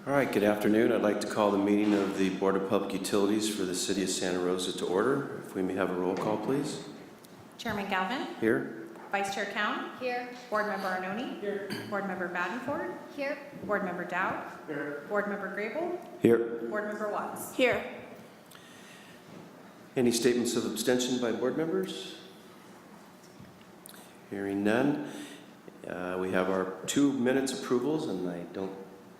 All right, good afternoon. I'd like to call the meeting of the Board of Public Utilities for the City of Santa Rosa to order. If we may have a roll call, please. Chairman Galvin. Here. Vice Chair Count. Here. Board Member Arnone. Here. Board Member Badenford. Here. Board Member Dowd. Here. Board Member Grable. Here. Board Member Watts. Here. Any statements of abstention by board members? Hearing none. We have our 2 minutes approvals, and I don't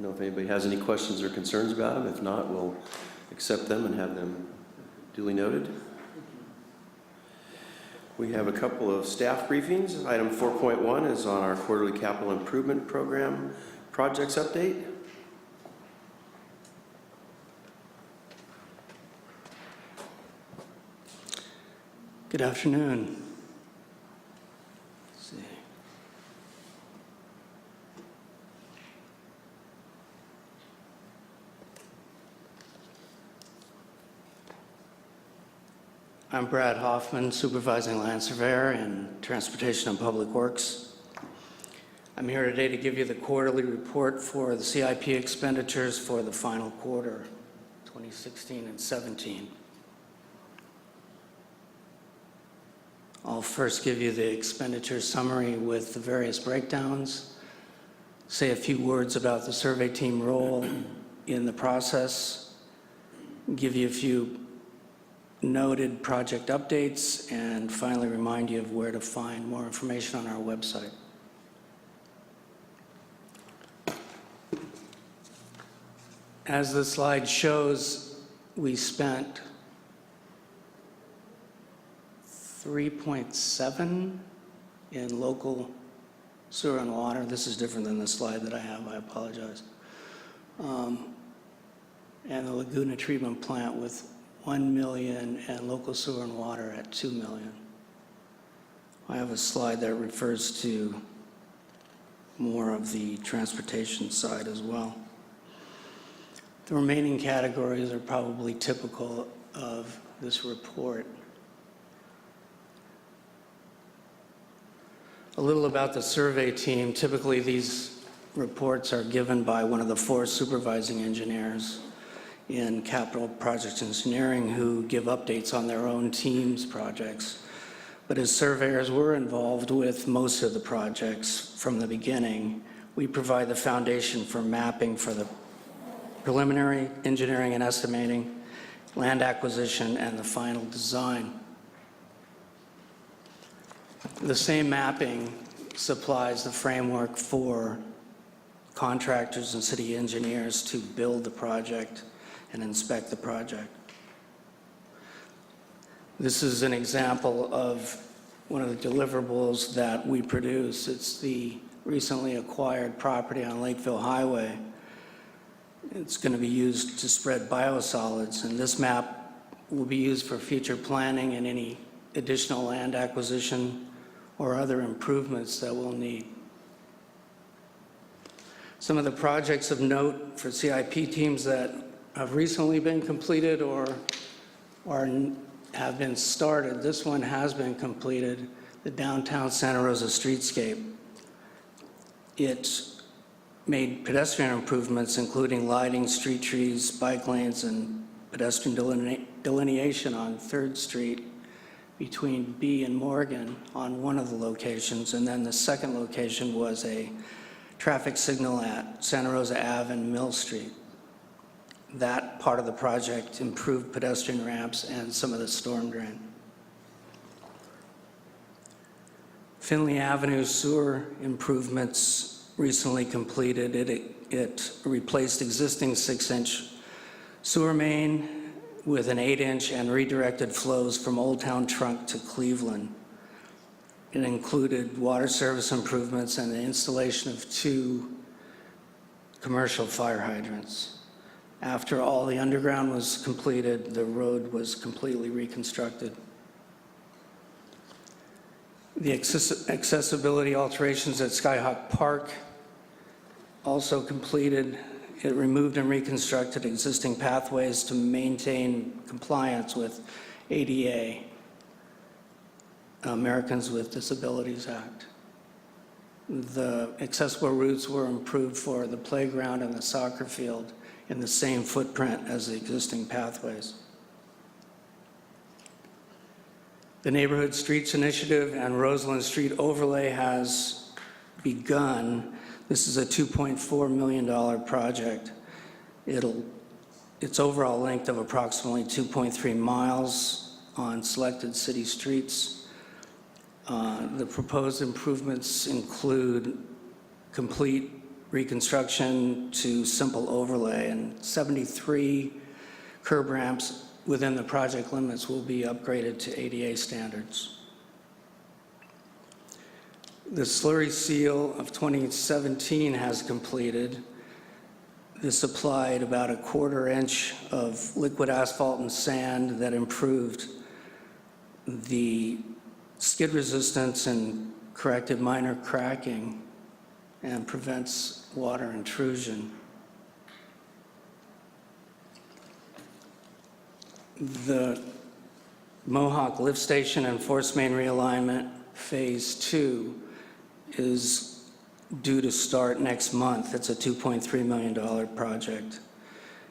know if anybody has any questions or concerns about them. If not, we'll accept them and have them duly noted. We have a couple of staff briefings. Item 4.1 is on our quarterly capital improvement program projects update. Good afternoon. Let's see. I'm Brad Hoffman, Supervising Land Surveyor in Transportation and Public Works. I'm here today to give you the quarterly report for the CIP expenditures for the final quarter, 2016 and 17. I'll first give you the expenditure summary with the various breakdowns, say a few words about the survey team role in the process, give you a few noted project updates, and finally remind you of where to find more information on our website. As the slide shows, we spent 3.7 in local sewer and water. This is different than the slide that I have, I apologize. And the Laguna treatment plant with 1 million and local sewer and water at 2 million. I have a slide that refers to more of the transportation side as well. The remaining categories are probably typical of this report. A little about the survey team. Typically, these reports are given by one of the 4 supervising engineers in capital project engineering who give updates on their own team's projects. But as surveyors, we're involved with most of the projects from the beginning. We provide the foundation for mapping for the preliminary engineering and estimating, land acquisition, and the final design. The same mapping supplies the framework for contractors and city engineers to build the project and inspect the project. This is an example of one of the deliverables that we produce. It's the recently acquired property on Lakeville Highway. It's going to be used to spread biosolids, and this map will be used for future planning and any additional land acquisition or other improvements that we'll need. Some of the projects of note for CIP teams that have recently been completed or have been started. This one has been completed, the downtown Santa Rosa streetscape. It made pedestrian improvements, including lighting, street trees, bike lanes, and pedestrian delineation on 3rd Street between B and Morgan on one of the locations, and then the second location was a traffic signal at Santa Rosa Ave and Mill Street. That part of the project improved pedestrian ramps and some of the storm drain. Finley Avenue sewer improvements recently completed. It replaced existing 6-inch sewer main with an 8-inch and redirected flows from Old Town Trunk to Cleveland. It included water service improvements and the installation of 2 commercial fire hydrants. After all the underground was completed, the road was completely reconstructed. The accessibility alterations at Skyhawk Park also completed. It removed and reconstructed existing pathways to maintain compliance with ADA, Americans with Disabilities Act. The accessible routes were improved for the playground and the soccer field, in the same footprint as the existing pathways. The Neighborhood Streets Initiative and Roseland Street Overlay has begun. This is a $2.4 million project. Its overall length of approximately 2.3 miles on selected city streets. The proposed improvements include complete reconstruction to simple overlay, and 73 curb ramps within the project limits will be upgraded to ADA standards. The slurry seal of 2017 has completed. This applied about a 1/4 inch of liquid asphalt and sand that improved the skid resistance and corrected minor cracking and prevents water intrusion. The Mohawk Lift Station and Force Main Realignment Phase 2 is due to start next month. It's a $2.3 million project.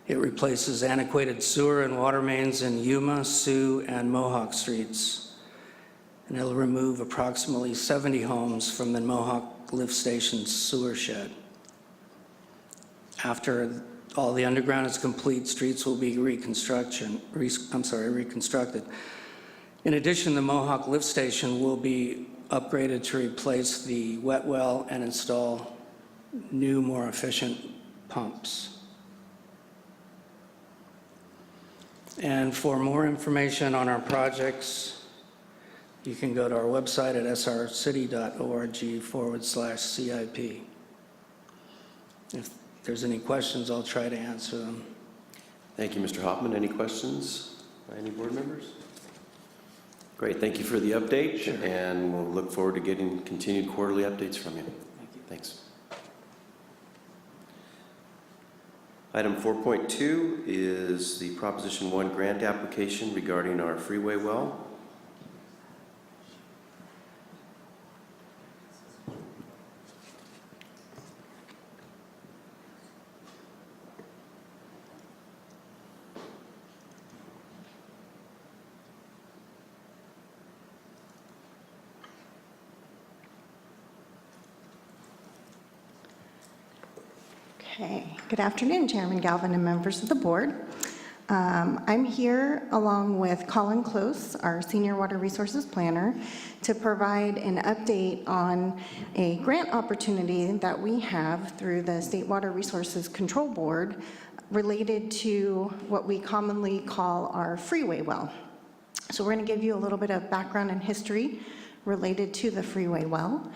It replaces antiquated sewer and water mains in Yuma, Sioux, and Mohawk streets. And it'll remove approximately 70 homes from the Mohawk Lift Station's sewer shed. After all the underground is complete, streets will be reconstructed. In addition, the Mohawk Lift Station will be upgraded to replace the wet well and install new, more efficient pumps. And for more information on our projects, you can go to our website at srcity.org/CIP. If there's any questions, I'll try to answer them. Thank you, Mr. Hoffman. Any questions by any board members? Great, thank you for the update, Sure. And we'll look forward to getting continued quarterly updates from you. Thank you. Thanks. Item 4.2 is the Proposition 1 grant application regarding our freeway well. Okay, good afternoon, Chairman Galvin and members of the board. I'm here along with Colin Close, our Senior Water Resources Planner, to provide an update on a grant opportunity that we have through the State Water Resources Control Board related to what we commonly call our freeway well. So we're going to give you a little bit of background and history related to the freeway well.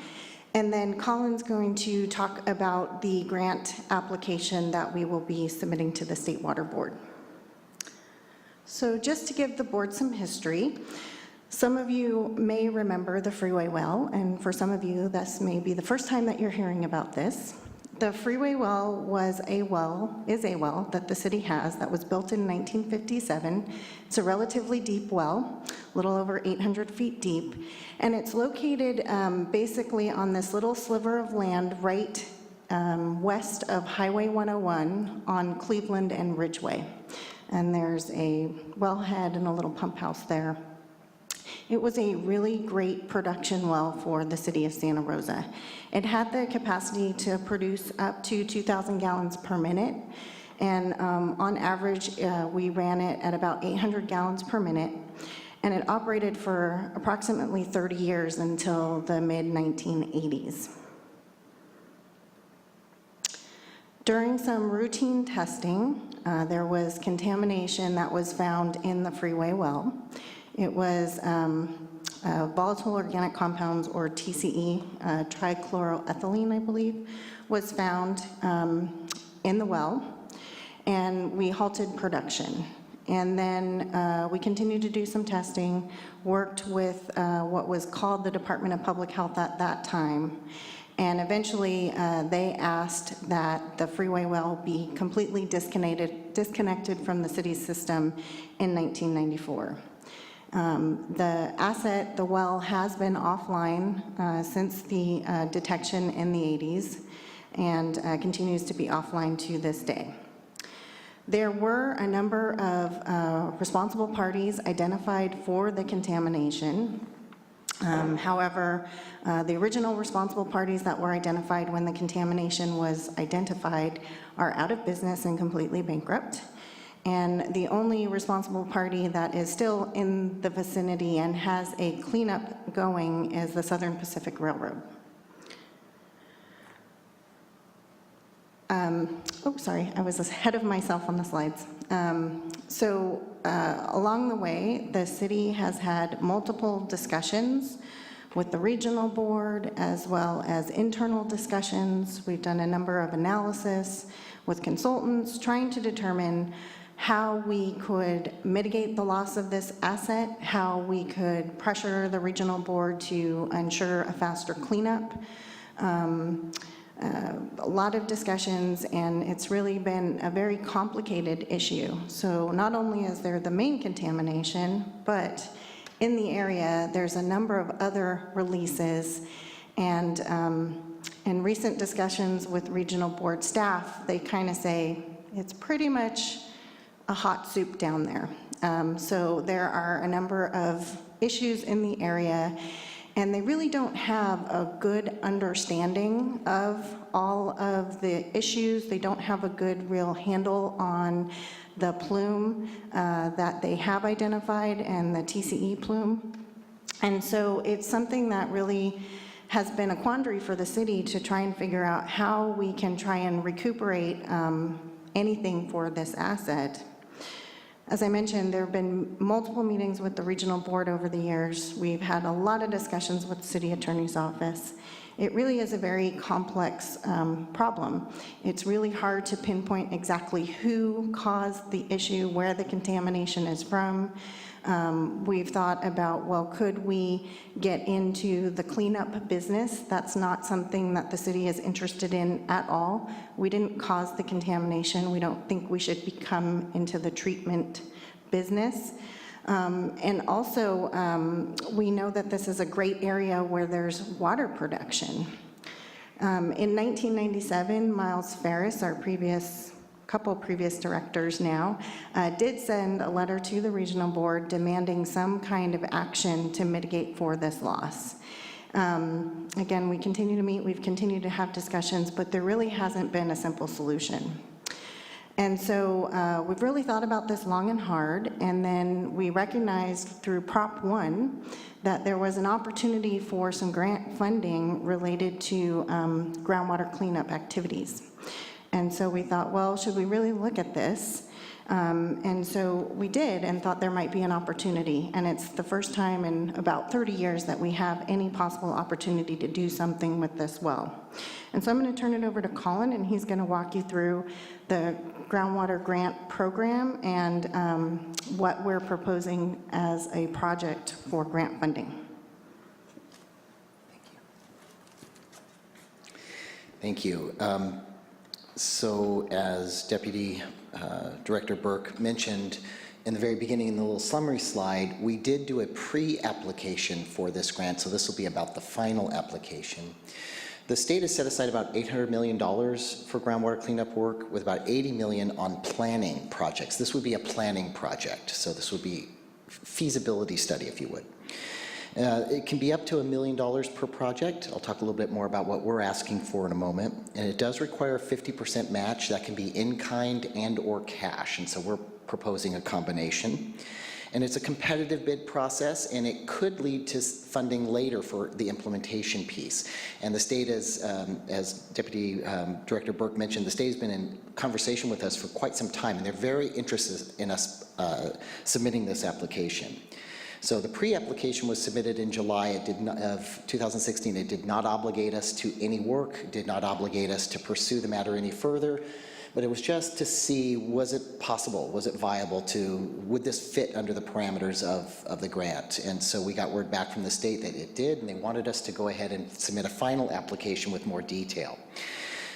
And then Colin's going to talk about the grant application that we will be submitting to the State Water Board. So just to give the board some history, some of you may remember the freeway well, and for some of you, this may be the first time that you're hearing about this. The freeway well is a well that the city has that was built in 1957. It's a relatively deep well, a little over 800 feet deep, and it's located basically on this little sliver of land right west of Highway 101 on Cleveland and Ridgeway. And there's a wellhead and a little pump house there. It was a really great production well for the city of Santa Rosa. It had the capacity to produce up to 2,000 gallons per minute, and on average, we ran it at about 800 gallons per minute, and it operated for approximately 30 years until the mid-1980s. During some routine testing, there was contamination that was found in the freeway well. It was volatile organic compounds, or TCE, trichloroethylene, I believe, was found in the well, and we halted production. And then we continued to do some testing, worked with what was called the Department of Public Health at that time, and eventually they asked that the freeway well be completely disconnected from the city's system in 1994. The asset, the well, has been offline since the detection in the 80s and continues to be offline to this day. There were a number of responsible parties identified for the contamination. However, the original responsible parties that were identified when the contamination was identified are out of business and completely bankrupt. And the only responsible party that is still in the vicinity and has a cleanup going is the Southern Pacific Railroad. Oh, sorry, I was ahead of myself on the slides. Along the way, the city has had multiple discussions with the regional board as well as internal discussions. We've done a number of analysis with consultants trying to determine how we could mitigate the loss of this asset, how we could pressure the regional board to ensure a faster cleanup. A lot of discussions, and it's really been a very complicated issue. So not only is there the main contamination, but in the area, there's a number of other releases. And in recent discussions with regional board staff, they kind of say it's pretty much a hot soup down there. So there are a number of issues in the area, and they really don't have a good understanding of all of the issues. They don't have a good real handle on the plume that they have identified and the TCE plume. And so it's something that really has been a quandary for the city to try and figure out how we can try and recuperate anything for this asset. As I mentioned, there have been multiple meetings with the regional board over the years. We've had a lot of discussions with the city attorney's office. It really is a very complex problem. It's really hard to pinpoint exactly who caused the issue, where the contamination is from. We've thought about, well, could we get into the cleanup business? That's not something that the city is interested in at all. We didn't cause the contamination. We don't think we should become into the treatment business. And also, we know that this is a great area where there's water production. In 1997, Miles Ferris, our couple previous directors now, did send a letter to the regional board demanding some kind of action to mitigate for this loss. Again, we continue to meet, we've continued to have discussions, but there really hasn't been a simple solution. And so we've really thought about this long and hard, and then we recognized through Prop 1 that there was an opportunity for some grant funding related to groundwater cleanup activities. And so we thought, well, should we really look at this? And so we did, and thought there might be an opportunity. And it's the first time in about 30 years that we have any possible opportunity to do something with this well. And so I'm going to turn it over to Colin, and he's going to walk you through the groundwater grant program and what we're proposing as a project for grant funding. Thank you. So as Deputy Director Burke mentioned in the very beginning in the little summary slide, we did do a pre-application for this grant, so this will be about the final application. The state has set aside about $800 million for groundwater cleanup work, with about $80 million on planning projects. This would be a planning project, so this would be feasibility study, if you would. It can be up to $1 million per project. I'll talk a little bit more about what we're asking for in a moment. And it does require a 50% match. That can be in kind and or cash. And so we're proposing a combination. And it's a competitive bid process, and it could lead to funding later for the implementation piece. And the state, as Deputy Director Burke mentioned, the state has been in conversation with us for quite some time, and they're very interested in us submitting this application. So the pre-application was submitted in July of 2016. It did not obligate us to any work, did not obligate us to pursue the matter any further, but it was just to see, was it possible, was it viable would this fit under the parameters of the grant? And so we got word back from the state that it did, and they wanted us to go ahead and submit a final application with more detail.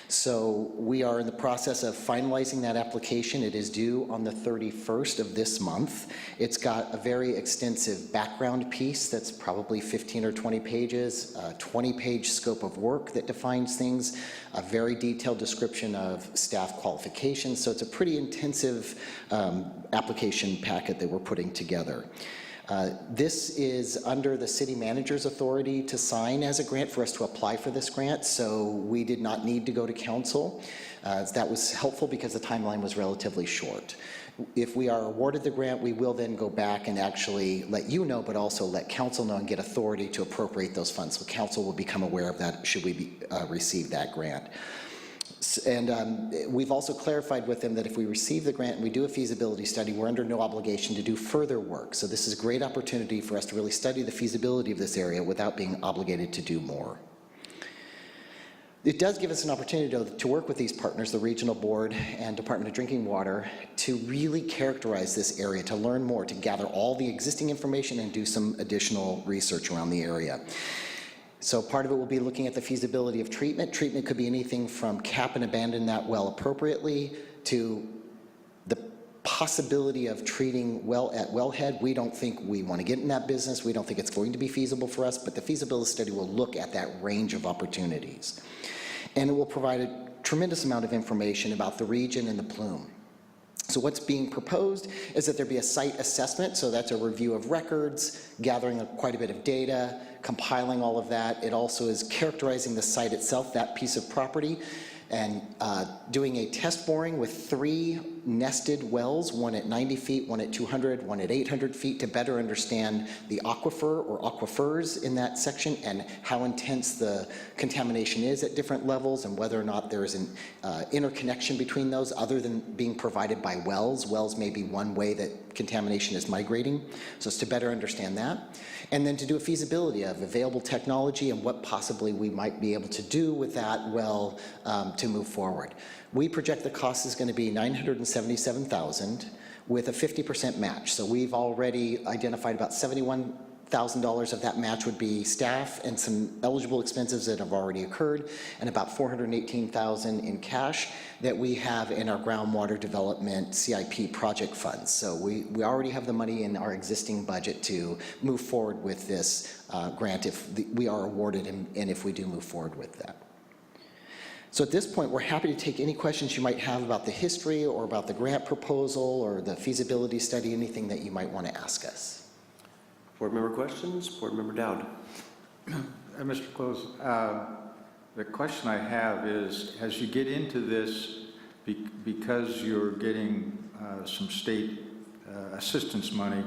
So we are in the process of finalizing that application. It is due on the 31st of this month. It's got a very extensive background piece that's probably 15 or 20 pages, a 20-page scope of work that defines things, a very detailed description of staff qualifications. So it's a pretty intensive application packet that we're putting together. This is under the city manager's authority to sign as a grant for us to apply for this grant, so we did not need to go to council. That was helpful because the timeline was relatively short. If we are awarded the grant, we will then go back and actually let you know, but also let council know and get authority to appropriate those funds. So council will become aware of that should we receive that grant. And we've also clarified with them that if we receive the grant and we do a feasibility study, we're under no obligation to do further work. So this is a great opportunity for us to really study the feasibility of this area without being obligated to do more. It does give us an opportunity to work with these partners, the Regional Board and Department of Drinking Water, to really characterize this area, to learn more, to gather all the existing information and do some additional research around the area. So part of it will be looking at the feasibility of treatment. Treatment could be anything from cap and abandon that well appropriately to the possibility of treating well at wellhead. We don't think we want to get in that business. We don't think it's going to be feasible for us, but the feasibility study will look at that range of opportunities. And it will provide a tremendous amount of information about the region and the plume. So what's being proposed is that there be a site assessment, so that's a review of records, gathering quite a bit of data, compiling all of that. It also is characterizing the site itself, that piece of property, and doing a test boring with 3 nested wells, one at 90 feet, one at 200, one at 800 feet, to better understand the aquifer or aquifers in that section and how intense the contamination is at different levels and whether or not there is an interconnection between those other than being provided by wells. Wells may be one way that contamination is migrating, so it's to better understand that. And then to do a feasibility of available technology and what possibly we might be able to do with that well to move forward. We project the cost is going to be $977,000 with a 50% match. So we've already identified about $71,000 of that match would be staff and some eligible expenses that have already occurred, and about $418,000 in cash that we have in our groundwater development CIP project funds. So we already have the money in our existing budget to move forward with this grant if we are awarded and if we do move forward with that. So at this point, we're happy to take any questions you might have about the history or about the grant proposal or the feasibility study, anything that you might want to ask us. Board member questions? Board member Dowd. Mr. Close, the question I have is, as you get into this, because you're getting some state assistance money,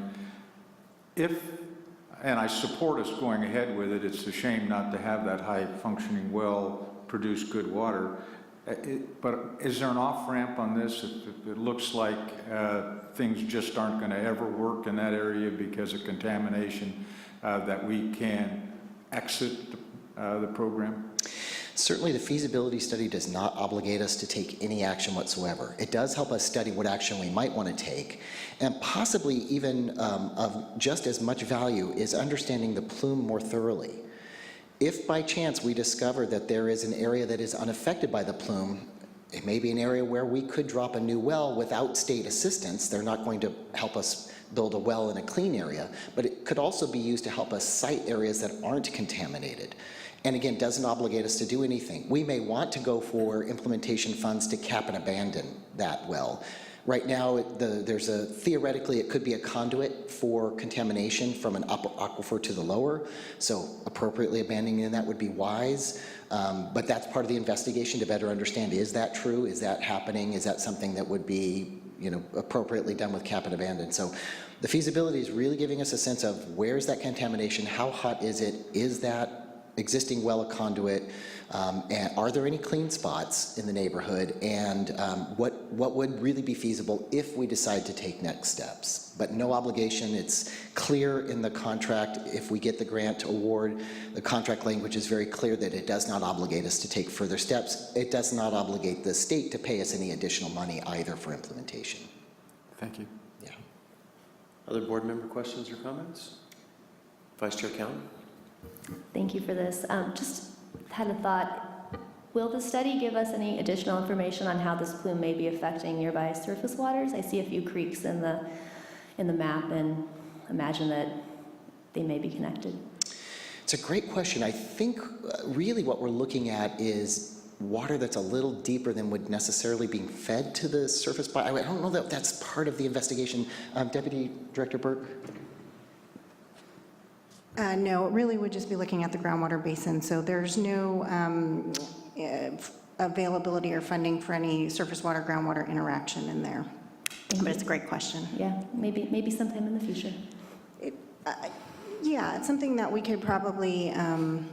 and I support us going ahead with it, it's a shame not to have that high-functioning well produce good water, but is there an off-ramp on this if it looks like things just aren't going to ever work in that area because of contamination, that we can exit the program? Certainly the feasibility study does not obligate us to take any action whatsoever. It does help us study what action we might want to take, and possibly even of just as much value is understanding the plume more thoroughly. If by chance we discover that there is an area that is unaffected by the plume, it may be an area where we could drop a new well without state assistance. They're not going to help us build a well in a clean area, but it could also be used to help us site areas that aren't contaminated. And again, doesn't obligate us to do anything. We may want to go for implementation funds to cap and abandon that well. Right now, theoretically, it could be a conduit for contamination from an upper aquifer to the lower, so appropriately abandoning that would be wise, but that's part of the investigation to better understand, is that true? Is that happening? Is that something that would be, appropriately done with cap and abandon? So the feasibility is really giving us a sense of where's that contamination, how hot is it, is that existing well a conduit, and are there any clean spots in the neighborhood, and what would really be feasible if we decide to take next steps. But no obligation. It's clear in the contract. If we get the grant award, the contract language is very clear that it does not obligate us to take further steps. It does not obligate the state to pay us any additional money either for implementation. Thank you. Yeah. Other board member questions or comments? Vice Chair Cowan. Thank you for this. Just had a thought. Will the study give us any additional information on how this plume may be affecting nearby surface waters? I see a few creeks in the map and imagine that they may be connected. It's a great question. I think really what we're looking at is water that's a little deeper than would necessarily be fed to the surface. But I don't know that that's part of the investigation. Deputy Director Burke? No, it really would just be looking at the groundwater basin, so there's no availability or funding for any surface water, groundwater interaction in there. But it's a great question. Yeah, maybe sometime in the future. Yeah, it's something that we could probably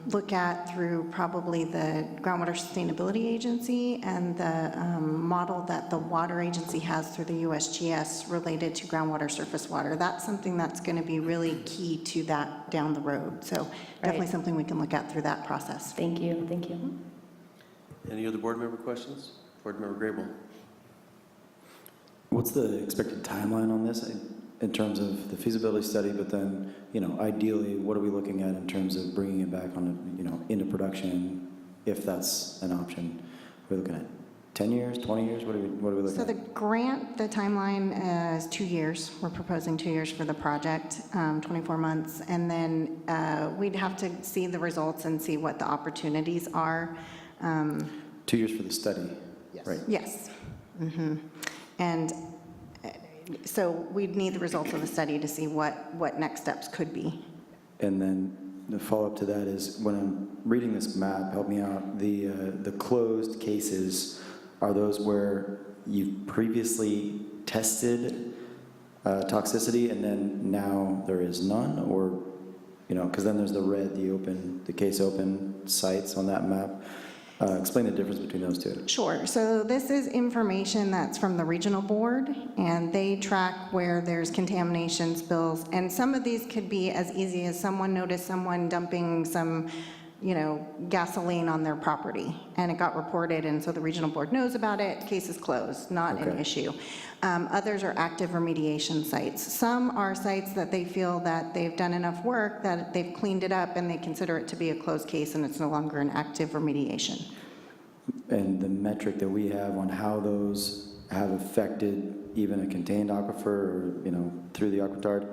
look at through probably the Groundwater Sustainability Agency and the model that the Water Agency has through the USGS related to groundwater surface water. That's something that's going to be really key to that down the road. So definitely something we can look at through that process. Thank you, thank you. Any other board member questions? Board Member Grable. What's the expected timeline on this in terms of the feasibility study, but then, ideally, what are we looking at in terms of bringing it back on, into production, if that's an option? We're looking at 10 years, 20 years? What are we looking So at? the grant, the timeline is 2 years. We're proposing 2 years for the project, 24 months. And then we'd have to see the results and see what the opportunities are. 2 years for the study, Yes. right? Yes. And so we'd need the results of the study to see what next steps could be. And then the follow-up to that is, when I'm reading this map, help me out, the closed cases, are those where you've previously tested toxicity and then now there is none? Or, because then there's the red, the case open sites on that map. Explain the difference between those two. Sure. So this is information that's from the regional board, and they track where there's contamination spills. And some of these could be as easy as someone noticed someone dumping some, gasoline on their property, and it got reported, and so the regional board knows about it. Case is closed, not an Okay. issue. Others are active remediation sites. Some are sites that they feel that they've done enough work that they've cleaned it up and they consider it to be a closed case, and it's no longer an active remediation. And the metric that we have on how those have affected even a contained aquifer or, through the aquitard,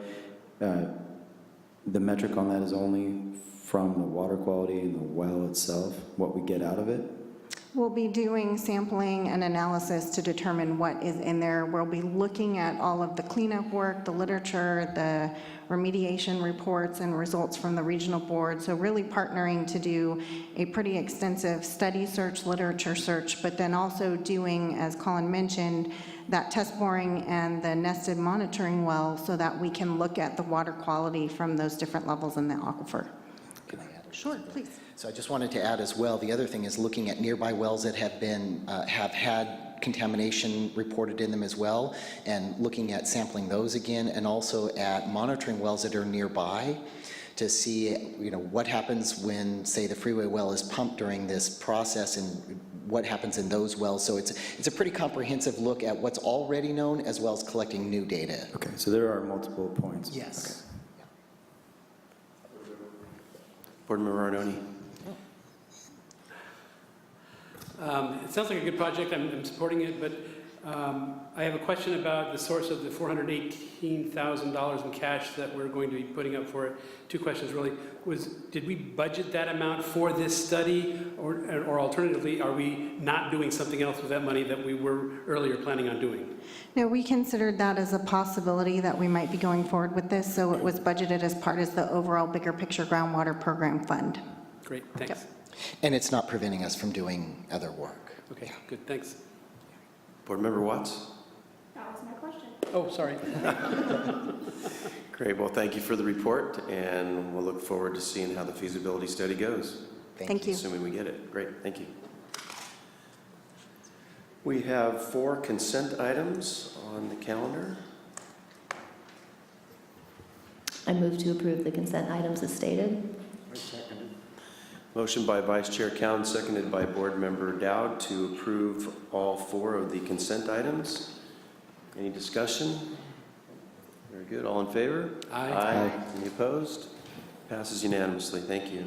the metric on that is only from the water quality in the well itself, what we get out of it? We'll be doing sampling and analysis to determine what is in there. We'll be looking at all of the cleanup work, the literature, the remediation reports and results from the regional board. So really partnering to do a pretty extensive study search, literature search, but then also doing, as Colin mentioned, that test boring and the nested monitoring well so that we can look at the water quality from those different levels in the aquifer. Can I add? Sure, please. So I just wanted to add as well, the other thing is looking at nearby wells that have been, have had contamination reported in them as well, and looking at sampling those again, and also at monitoring wells that are nearby to see, what happens when, say, the freeway well is pumped during this process and what happens in those wells. So it's a pretty comprehensive look at what's already known as well as collecting new data. Okay, so there are multiple points. Yes. Board Member Arnone. It sounds like a good project. I'm supporting it, but I have a question about the source of the $418,000 in cash that we're going to be putting up for it. Two questions really. Did we budget that amount for this study, or alternatively, are we not doing something else with that money that we were earlier planning on doing? No, we considered that as a possibility that we might be going forward with this, so it was budgeted as part of the overall bigger picture groundwater program fund. Great, thanks. Yep. And it's not preventing us from doing other work. Okay, good, thanks. Board Member Watts. That was my question. Oh, sorry. Great, well, thank you for the report, and we'll look forward to seeing how the feasibility study goes, Thank you. assuming we get it. Great, thank you. We have 4 consent items on the calendar. I move to approve the consent items as stated. Motion by Vice Chair Cowan, seconded by Board Member Dowd to approve all 4 of the consent items. Any discussion? Very good. All in favor? Aye. Aye. Any opposed? Passes unanimously. Thank you.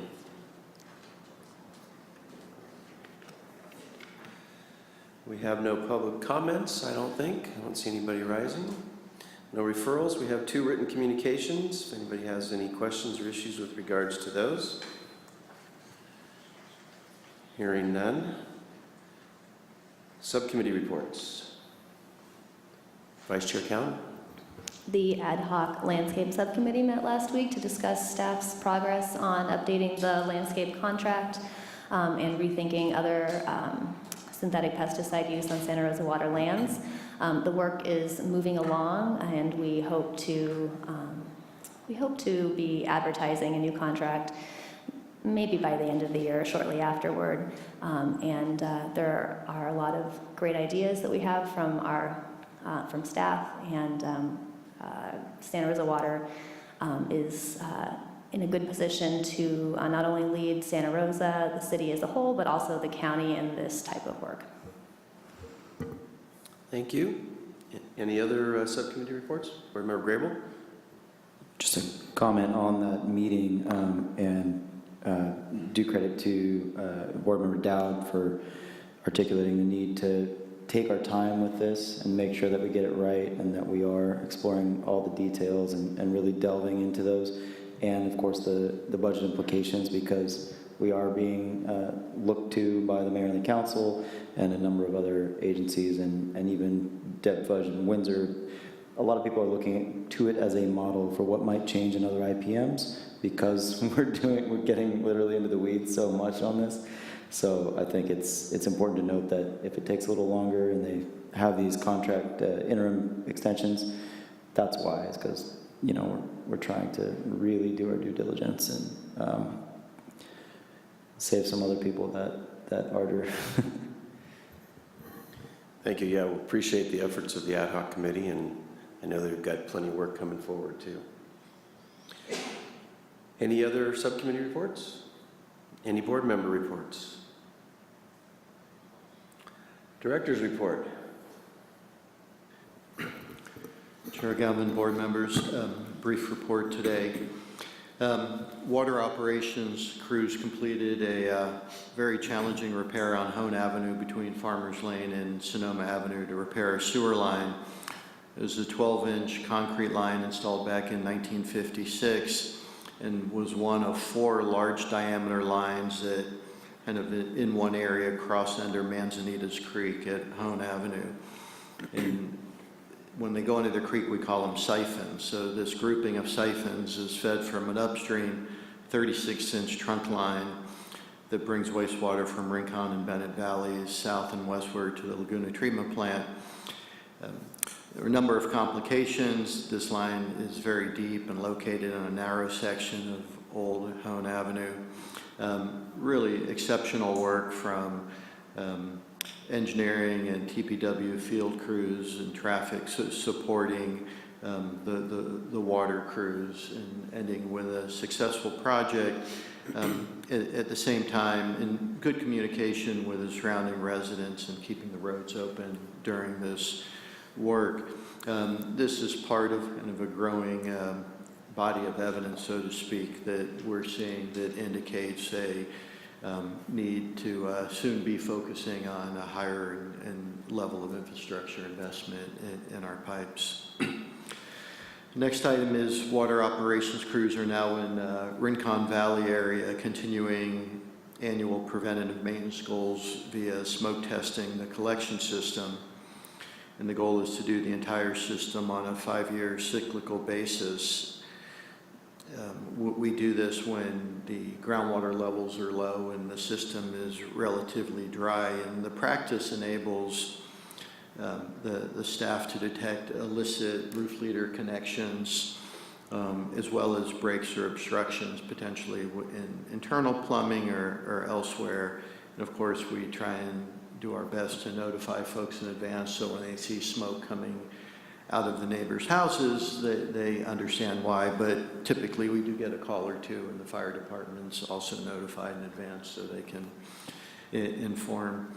We have no public comments, I don't think. I don't see anybody rising. No referrals. We have 2 written communications. If anybody has any questions or issues with regards to those. Hearing none. Subcommittee reports. Vice Chair Cowan. The ad hoc landscape subcommittee met last week to discuss staff's progress on updating the landscape contract and rethinking other synthetic pesticide use on Santa Rosa water lands. The work is moving along, and we hope to be advertising a new contract maybe by the end of the year, shortly afterward. There are a lot of great ideas that we have from staff, and Santa Rosa Water is in a good position to not only lead Santa Rosa, the city as a whole, but also the county in this type of work. Thank you. Any other subcommittee reports? Board Member Grable? Just a comment on that meeting, and due credit to Board Member Dowd for articulating the need to take our time with this and make sure that we get it right and that we are exploring all the details and really delving into those. And of course the budget implications, because we are being looked to by the mayor and the council and a number of other agencies, and even Deb Fudge and Windsor. A lot of people are looking to it as a model for what might change in other IPMs, because we're getting literally into the weeds so much on this. So I think it's important to note that if it takes a little longer and they have these contract interim extensions, that's why. It's because, you know, we're trying to really do our due diligence and save some other people that ardor. Thank you. Yeah, we appreciate the efforts of the ad hoc committee, and I know they've got plenty of work coming forward too. Any other subcommittee reports? Any board member reports? Director's report. Chair Galvin, board members, brief report today. Water operations crews completed a very challenging repair on Hone Avenue between Farmers Lane and Sonoma Avenue to repair a sewer line. It was a 12-inch concrete line installed back in 1956 and was one of 4 large diameter lines that kind of in one area cross under Manzanitas Creek at Hone Avenue. And when they go into the creek, we call them siphons. So this grouping of siphons is fed from an upstream 36-inch trunk line that brings wastewater from Rincon and Bennett Valleys south and westward to the Laguna Treatment Plant. There are a number of complications. This line is very deep and located on a narrow section of Old Hone Avenue. Really exceptional work from engineering and TPW field crews and traffic supporting the water crews, and ending with a successful project. At the same time, in good communication with the surrounding residents and keeping the roads open during this work. This is part of kind of a growing body of evidence, so to speak, that we're seeing that indicates a need to soon be focusing on a higher level of infrastructure investment in our pipes. Next item is water operations crews are now in Rincon Valley area, continuing annual preventative maintenance goals via smoke testing the collection system. And the goal is to do the entire system on a 5-year cyclical basis. We do this when the groundwater levels are low and the system is relatively dry, and the practice enables the staff to detect illicit roof leader connections, as well as breaks or obstructions potentially in internal plumbing or elsewhere. And of course, we try and do our best to notify folks in advance, so when they see smoke coming out of the neighbors' houses, they understand why. But typically we do get a call or two, and the fire department's also notified in advance so they can inform.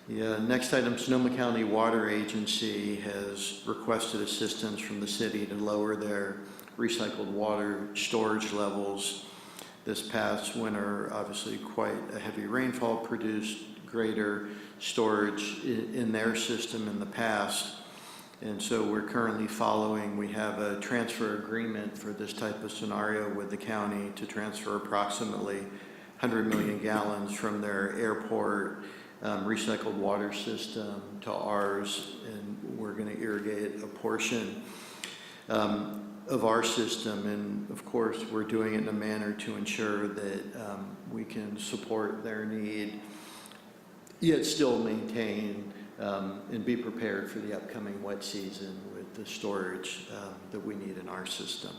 The next item, Sonoma County Water Agency has requested assistance from the city to lower their recycled water storage levels. This past winter, obviously quite a heavy rainfall produced greater storage in their system in the past. And so we're currently following, we have a transfer agreement for this type of scenario with the county to transfer approximately 100 million gallons from their airport recycled water system to ours, and we're going to irrigate a portion of our system. And of course, we're doing it in a manner to ensure that we can support their need, yet still maintain and be prepared for the upcoming wet season with the storage that we need in our system.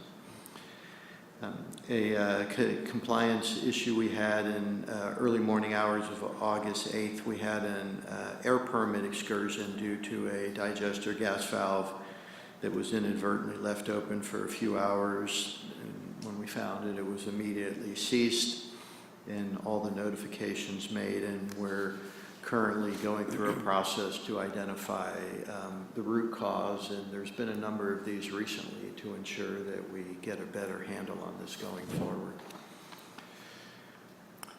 Compliance issue we had in early morning hours of August 8th, we had an air permit excursion due to a digester gas valve that was inadvertently left open for a few hours. And when we found it, it was immediately ceased and all the notifications made, and we're currently going through a process to identify the root cause, and there's been a number of these recently to ensure that we get a better handle on this going forward.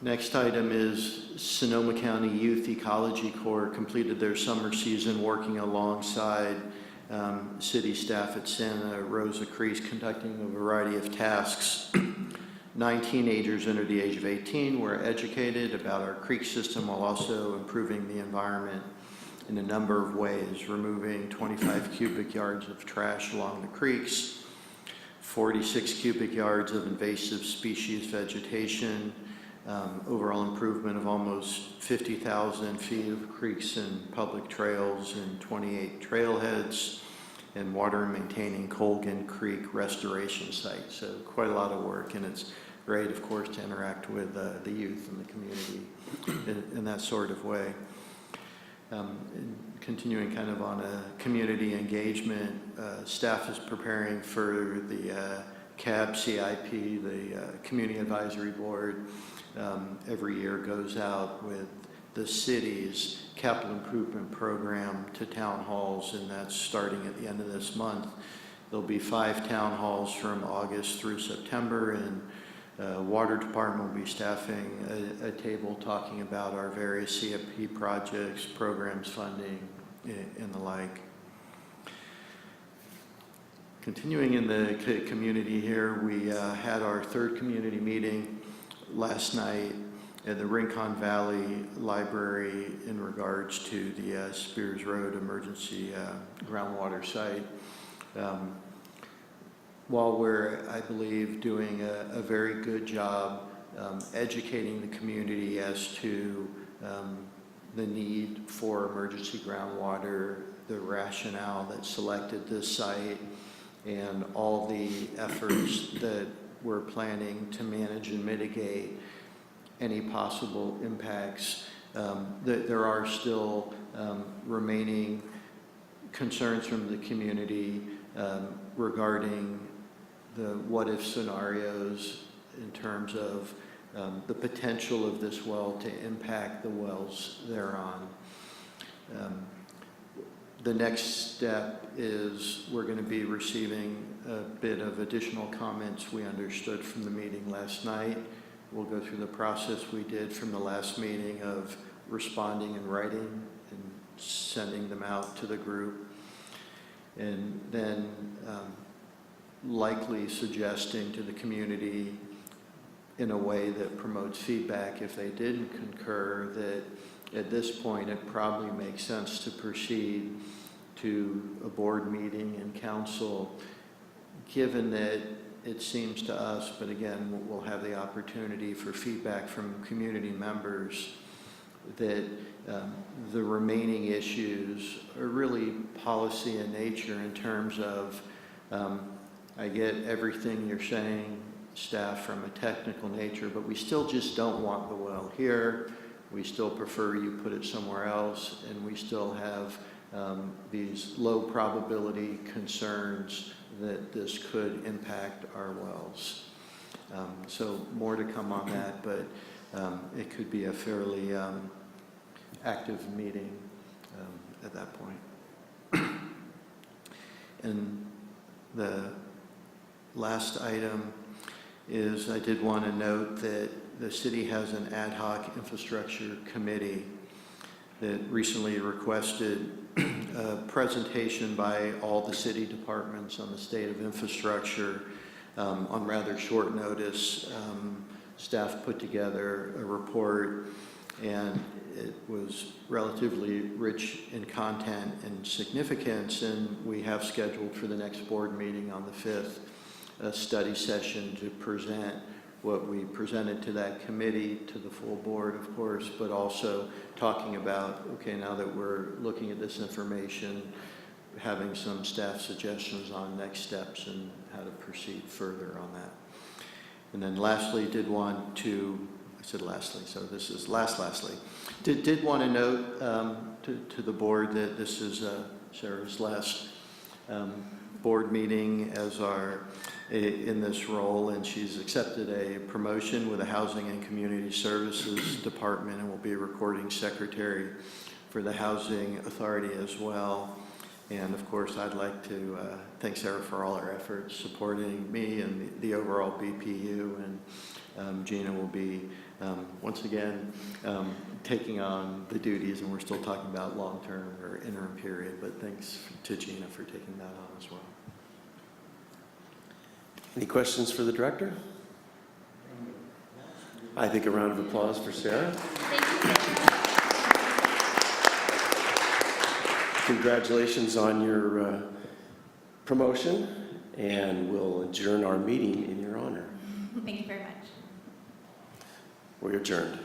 Next item is Sonoma County Youth Ecology Corps completed their summer season working alongside city staff at Santa Rosa Creek, conducting a variety of tasks. 9 teenagers under the age of 18 were educated about our creek system while also improving the environment in a number of ways, removing 25 cubic yards of trash along the creeks, 46 cubic yards of invasive species vegetation, overall improvement of almost 50,000 feet of creeks and public trails and 28 trailheads, and water and maintaining Colgan Creek restoration site. So quite a lot of work, and it's great, of course, to interact with the youth and the community in that sort of way. Continuing kind of on a community engagement, staff is preparing for the CAB CIP, the Community Advisory Board. Every year goes out with the city's capital improvement program to town halls, and that's starting at the end of this month. There'll be 5 town halls from August through September, and Water Department will be staffing a table talking about our various CIP projects, programs, funding, and the like. Continuing in the community here, we had our 3rd community meeting last night at the Rincon Valley Library in regards to the Spears Road emergency groundwater site. While we're, I believe, doing a very good job educating the community as to the need for emergency groundwater, the rationale that selected this site, and all the efforts that we're planning to manage and mitigate any possible impacts, there are still remaining concerns from the community regarding the what-if scenarios in terms of the potential of this well to impact the wells thereon. The next step is we're going to be receiving a bit of additional comments we understood from the meeting last night. We'll go through the process we did from the last meeting of responding in writing and sending them out to the group, and then likely suggesting to the community in a way that promotes feedback if they didn't concur that at this point it probably makes sense to proceed to a board meeting and council, given that it seems to us, but again, we'll have the opportunity for feedback from community members, that the remaining issues are really policy in nature in terms of, I get everything you're saying, staff, from a technical nature, but we still just don't want the well here. We still prefer you put it somewhere else, and we still have these low probability concerns that this could impact our wells. So more to come on that, but it could be a fairly active meeting at that point. And the last item is I did want to note that the city has an ad hoc infrastructure committee that recently requested a presentation by all the city departments on the state of infrastructure on rather short notice. Staff put together a report, and it was relatively rich in content and significance, and we have scheduled for the next board meeting on the 5th a study session to present what we presented to that committee, to the full board, of course, but also talking about, okay, now that we're looking at this information, having some staff suggestions on next steps and how to proceed further on that. And then lastly, did want to, I said lastly, so this is lastly. Did want to note to the board that this is Sarah's last board meeting as in this role, and she's accepted a promotion with the Housing and Community Services Department and will be recording secretary for the Housing Authority as well. And of course, I'd like to thank Sarah for all her efforts supporting me and the overall BPU. And Gina will be, once again, taking on the duties, and we're still talking about long-term or interim period, but thanks to Gina for taking that on as well. Any questions for the director? I think a round of applause for Sarah. Congratulations on your promotion, and we'll adjourn our meeting in your honor. Thank you very much. We're adjourned.